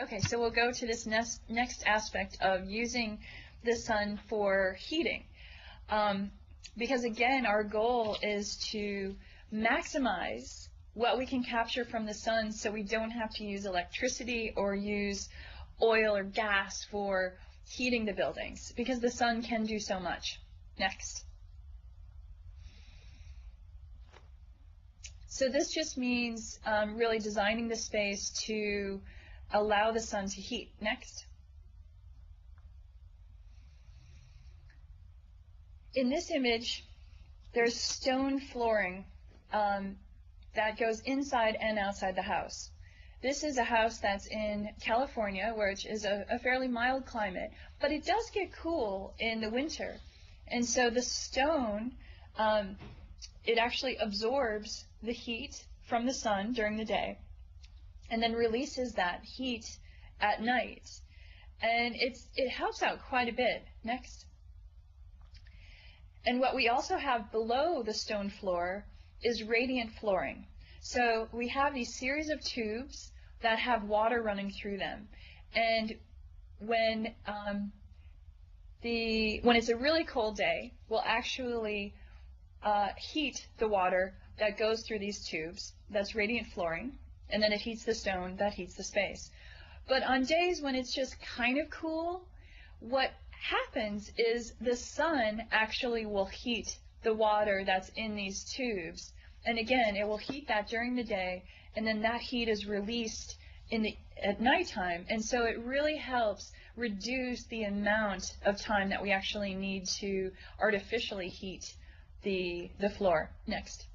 Okay, so we'll go to this next aspect of using the sun for heating. Because again, our goal is to maximize what we can capture from the sun so we don't have to use electricity or use oil or gas for heating the buildings, because the sun can do so much. Next. So this just means really designing the space to allow the sun to heat. Next. In this image, there's stone flooring that goes inside and outside the house. This is a house that's in California, which is a fairly mild climate, but it does get cool in the winter. And so the stone, it actually absorbs the heat from the sun during the day and then releases that heat at night. And it helps out quite a bit. Next. And what we also have below the stone floor is radiant flooring. So we have these series of tubes that have water running through them. And when it's a really cold day, we'll actually heat the water that goes through these tubes. That's radiant flooring. And then it heats the stone, that heats the space. But on days when it's just kind of cool, what happens is the sun actually will heat the water that's in these tubes. And again, it will heat that during the day, and then that heat is released at nighttime. And so it really helps reduce the amount of time that we actually need to artificially heat the floor. Next.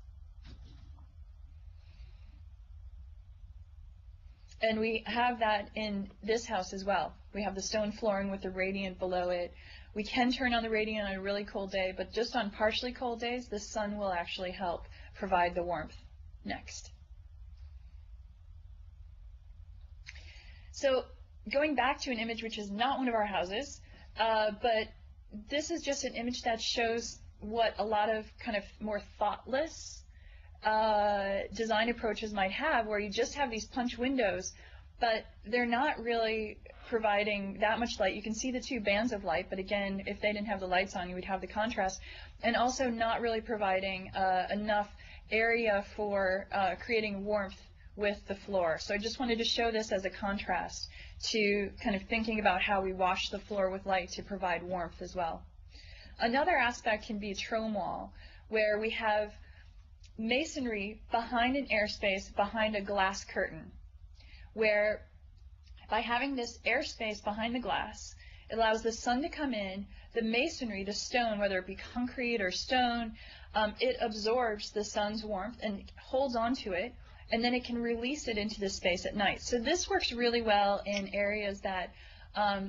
And we have that in this house as well. We have the stone flooring with the radiant below it. We can turn on the radiant on a really cold day, but just on partially cold days, the sun will actually help provide the warmth. Next. So going back to an image which is not one of our houses, but this is just an image that shows what a lot of kind of more thoughtless design approaches might have, where you just have these punch windows, but they're not really providing that much light. You can see the two bands of light, but again, if they didn't have the lights on, you would have the contrast, and also not really providing enough area for creating warmth with the floor. So I just wanted to show this as a contrast to kind of thinking about how we wash the floor with light to provide warmth as well. Another aspect can be a trome wall, where we have masonry behind an airspace, behind a glass curtain, where by having this airspace behind the glass, it allows the sun to come in, the masonry, the stone, whether it be concrete or stone, it absorbs the sun's warmth and holds onto it, and then it can release it into the space at night. So this works really well in areas that,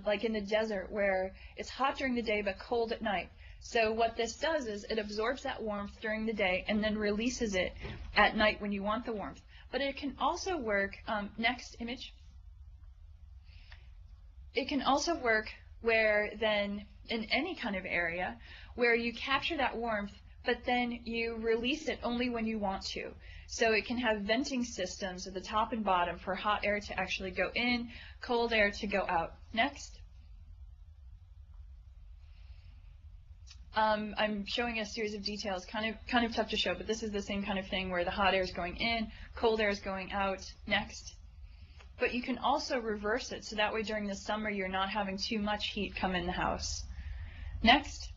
like in the desert, where it's hot during the day but cold at night. So what this does is it absorbs that warmth during the day and then releases it at night when you want the warmth. But it can also work, next image. It can also work where then in any kind of area where you capture that warmth, but then you release it only when you want to. So it can have venting systems at the top and bottom for hot air to actually go in, cold air to go out. Next. I'm showing a series of details, kind of tough to show, but this is the same kind of thing where the hot air is going in, cold air is going out. Next. But you can also reverse it, so that way during the summer you're not having too much heat come in the house. Next.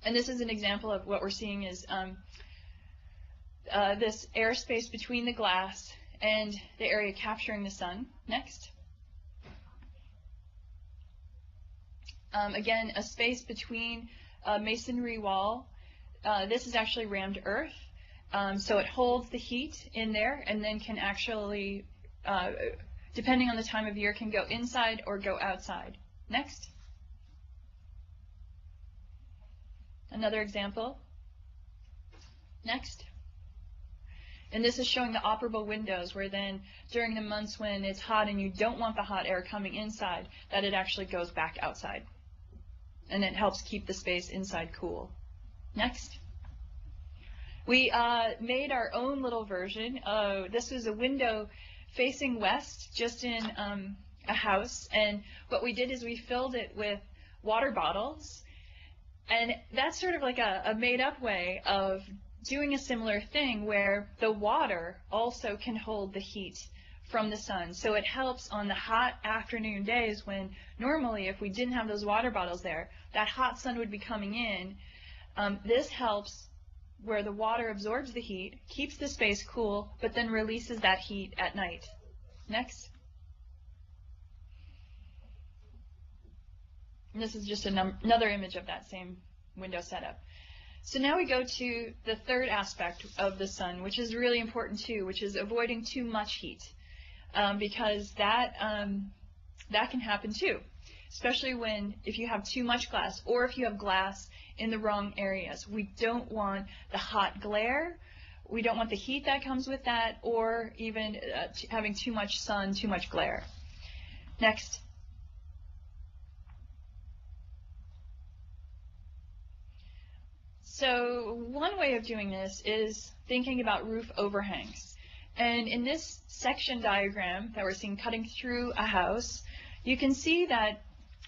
And this is an example of what we're seeing is this airspace between the glass and the area capturing the sun. Next. Again, a space between a masonry wall. This is actually rammed earth, so it holds the heat in there and then can actually, depending on the time of year, can go inside or go outside. Next. Another example. Next. And this is showing the operable windows, where then during the months when it's hot and you don't want the hot air coming inside, that it actually goes back outside. And it helps keep the space inside cool. Next. We made our own little version. This was a window facing west, just in a house, and what we did is we filled it with water bottles, and that's sort of like a made-up way of doing a similar thing where the water also can hold the heat from the sun. So it helps on the hot afternoon days when normally if we didn't have those water bottles there, that hot sun would be coming in. This helps where the water absorbs the heat, keeps the space cool, but then releases that heat at night. Next. And this is just another image of that same window setup. So now we go to the third aspect of the sun, which is really important too, which is avoiding too much heat, because that can happen too, especially if you have too much glass or if you have glass in the wrong areas. We don't want the hot glare, we don't want the heat that comes with that, or even having too much sun, too much glare. Next. So one way of doing this is thinking about roof overhangs. And in this section diagram that we're seeing cutting through a house, you can see that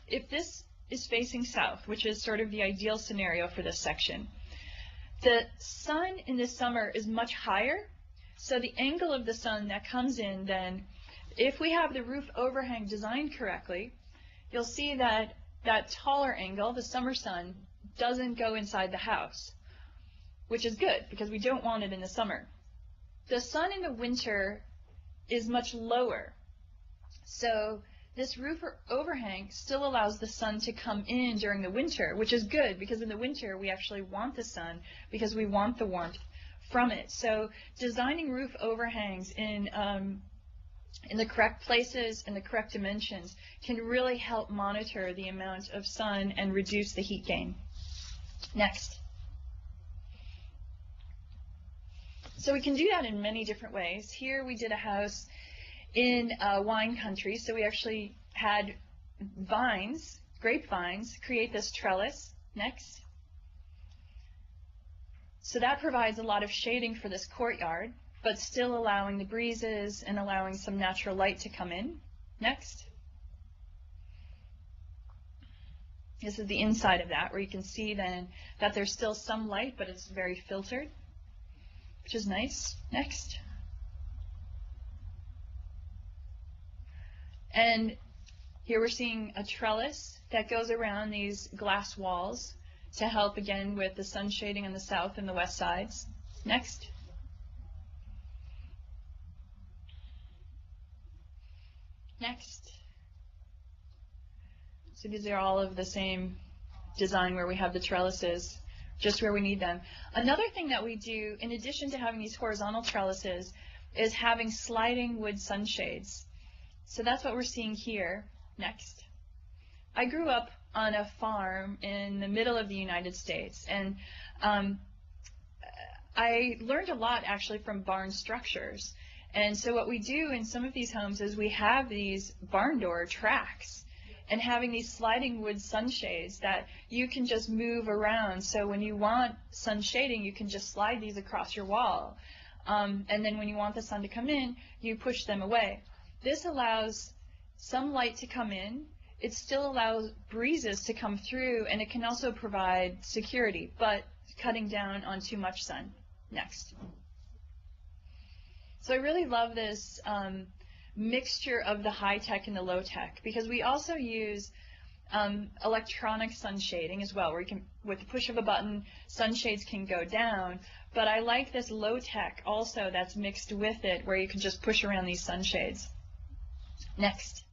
if this is facing south, which is sort of the ideal scenario for this section, the sun in the summer is much higher, so the angle of the sun that comes in then, if we have the roof overhang designed correctly, you'll see that that taller angle, the summer sun, doesn't go inside the house, which is good because we don't want it in the summer. The sun in the winter is much lower, so this roof overhang still allows the sun to come in during the winter, which is good because in the winter we actually want the sun because we want the warmth from it. So designing roof overhangs in the correct places and the correct dimensions can really help monitor the amount of sun and reduce the heat gain. Next. So we can do that in many different ways. Here we did a house in wine country, so we actually had vines, grapevines, create this trellis. Next. So that provides a lot of shading for this courtyard, but still allowing the breezes and allowing some natural light to come in. Next. This is the inside of that, where you can see then that there's still some light, but it's very filtered, which is nice. Next. And here we're seeing a trellis that goes around these glass walls to help again with the sun shading on the south and the west sides. Next. Next. So these are all of the same design where we have the trellises just where we need them. Another thing that we do, in addition to having these horizontal trellises, is having sliding wood sunshades. So that's what we're seeing here. Next. I grew up on a farm in the middle of the United States, and I learned a lot actually from barn structures. And so what we do in some of these homes is we have these barn door tracks and having these sliding wood sunshades that you can just move around. So when you want sun shading, you can just slide these across your wall. And then when you want the sun to come in, you push them away. This allows some light to come in. It still allows breezes to come through, and it can also provide security, but cutting down on too much sun. Next. So I really love this mixture of the high-tech and the low-tech, because we also use electronic sun shading as well, where you can, with the push of a button, sunshades can go down. But I like this low-tech also that's mixed with it, where you can just push around these sunshades. Next.